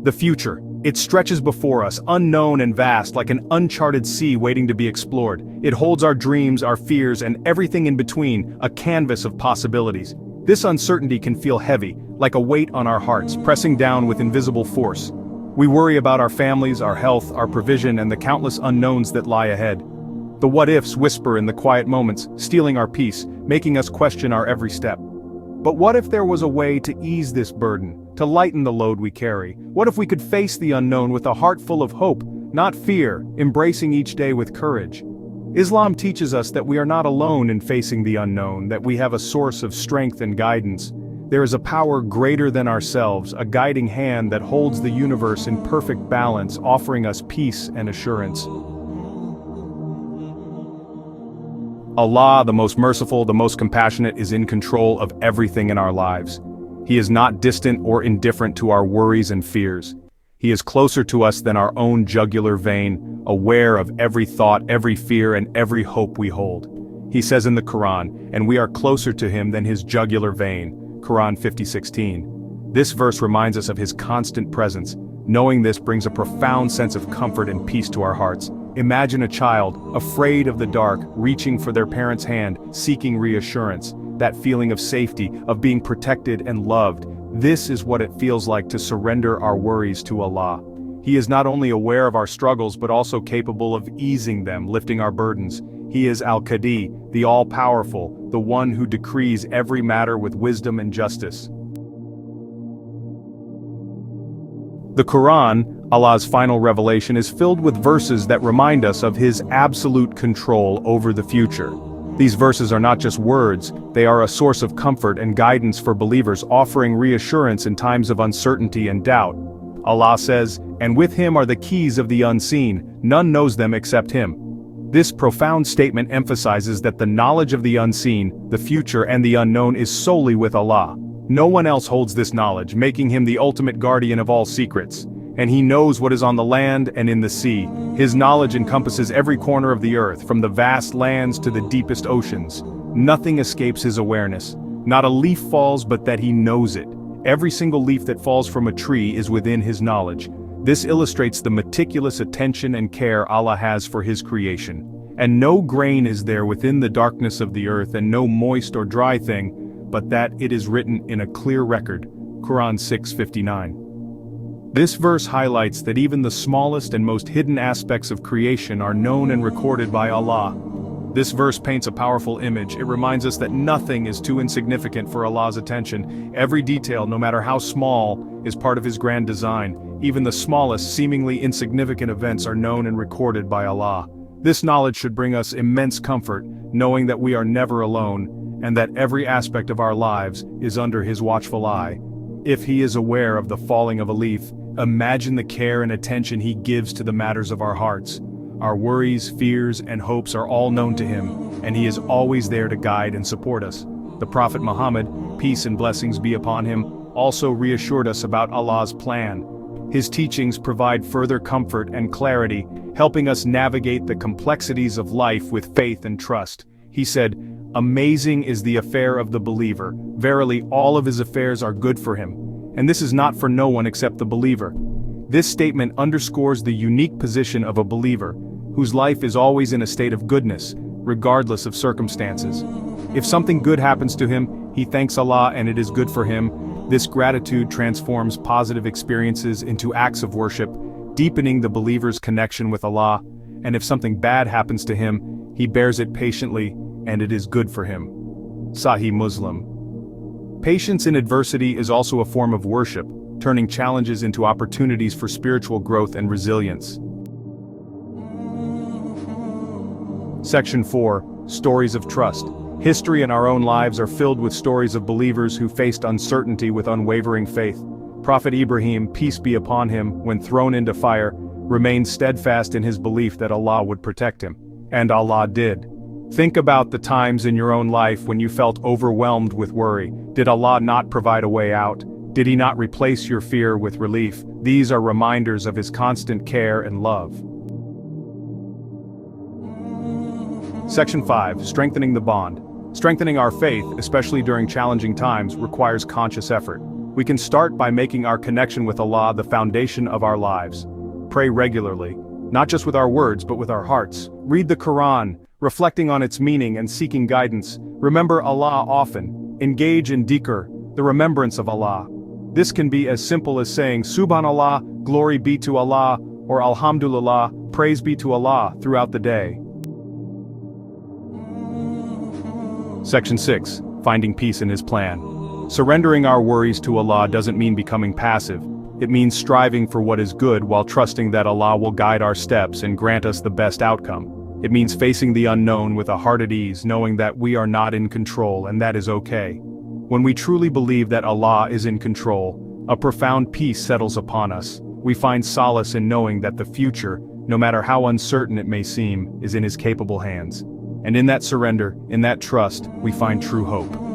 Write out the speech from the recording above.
The future. It stretches before us, unknown and vast, like an uncharted sea waiting to be explored. It holds our dreams, our fears, and everything in between, a canvas of possibilities. This uncertainty can feel heavy, like a weight on our hearts, pressing down with invisible force. We worry about our families, our health, our provision, and the countless unknowns that lie ahead. The what-ifs whisper in the quiet moments, stealing our peace, making us question our every step. But what if there was a way to ease this burden, to lighten the load we carry? What if we could face the unknown with a heart full of hope, not fear, embracing each day with courage? Islam teaches us that we are not alone in facing the unknown, that we have a source of strength and guidance. There is a power greater than ourselves, a guiding hand that holds the universe in perfect balance, offering us peace and assurance. Allah, the most merciful, the most compassionate, is in control of everything in our lives. He is not distant or indifferent to our worries and fears. He is closer to us than our own jugular vein, aware of every thought, every fear, and every hope we hold. He says in the Quran, "And we are closer to him than his jugular vein." Quran 50:16. This verse reminds us of his constant presence. Knowing this brings a profound sense of comfort and peace to our hearts. Imagine a child, afraid of the dark, reaching for their parent's hand, seeking reassurance. That feeling of safety, of being protected and loved. This is what it feels like to surrender our worries to Allah. He is not only aware of our struggles but also capable of easing them, lifting our burdens. He is Al-Qadi, the all-powerful, the one who decrees every matter with wisdom and justice. The Quran, Allah's final revelation, is filled with verses that remind us of his absolute control over the future. These verses are not just words, they are a source of comfort and guidance for believers, offering reassurance in times of uncertainty and doubt. Allah says, "And with him are the keys of the unseen, none knows them except him." This profound statement emphasizes that the knowledge of the unseen, the future, and the unknown is solely with Allah. No one else holds this knowledge, making him the ultimate guardian of all secrets. And he knows what is on the land and in the sea. His knowledge encompasses every corner of the earth, from the vast lands to the deepest oceans. Nothing escapes his awareness. Not a leaf falls but that he knows it. Every single leaf that falls from a tree is within his knowledge. This illustrates the meticulous attention and care Allah has for his creation. And no grain is there within the darkness of the earth, and no moist or dry thing, but that it is written in a clear record. Quran 6:59. This verse highlights that even the smallest and most hidden aspects of creation are known and recorded by Allah. This verse paints a powerful image. It reminds us that nothing is too insignificant for Allah's attention. Every detail, no matter how small, is part of his grand design. Even the smallest, seemingly insignificant events are known and recorded by Allah. This knowledge should bring us immense comfort, knowing that we are never alone, and that every aspect of our lives is under his watchful eye. If he is aware of the falling of a leaf, imagine the care and attention he gives to the matters of our hearts. Our worries, fears, and hopes are all known to him, and he is always there to guide and support us. The Prophet Muhammad, peace and blessings be upon him, also reassured us about Allah's plan. His teachings provide further comfort and clarity, helping us navigate the complexities of life with faith and trust. He said, "Amazing is the affair of the believer. Verily, all of his affairs are good for him. And this is not for no one except the believer." This statement underscores the unique position of a believer, whose life is always in a state of goodness, regardless of circumstances. If something good happens to him, he thanks Allah and it is good for him. This gratitude transforms positive experiences into acts of worship, deepening the believer's connection with Allah. And if something bad happens to him, he bears it patiently, and it is good for him. Sahih Muslim. Patience in adversity is also a form of worship, turning challenges into opportunities for spiritual growth and resilience. Section 4. Stories of Trust. History and our own lives are filled with stories of believers who faced uncertainty with unwavering faith. Prophet Ibrahim, peace be upon him, when thrown into fire, remained steadfast in his belief that Allah would protect him. And Allah did. Think about the times in your own life when you felt overwhelmed with worry. Did Allah not provide a way out? Did he not replace your fear with relief? These are reminders of his constant care and love. Section 5. Strengthening the bond. Strengthening our faith, especially during challenging times, requires conscious effort. We can start by making our connection with Allah the foundation of our lives. Pray regularly, not just with our words but with our hearts. Read the Quran, reflecting on its meaning and seeking guidance. Remember Allah often. Engage in dhikr, the remembrance of Allah. This can be as simple as saying Subhanallah, glory be to Allah, or Alhamdulillah, praise be to Allah, throughout the day. Section 6. Finding peace in His plan. Surrendering our worries to Allah doesn't mean becoming passive. It means striving for what is good while trusting that Allah will guide our steps and grant us the best outcome. It means facing the unknown with a heart at ease, knowing that we are not in control and that is okay. When we truly believe that Allah is in control, a profound peace settles upon us. We find solace in knowing that the future, no matter how uncertain it may seem, is in His capable hands. And in that surrender, in that trust, we find true hope.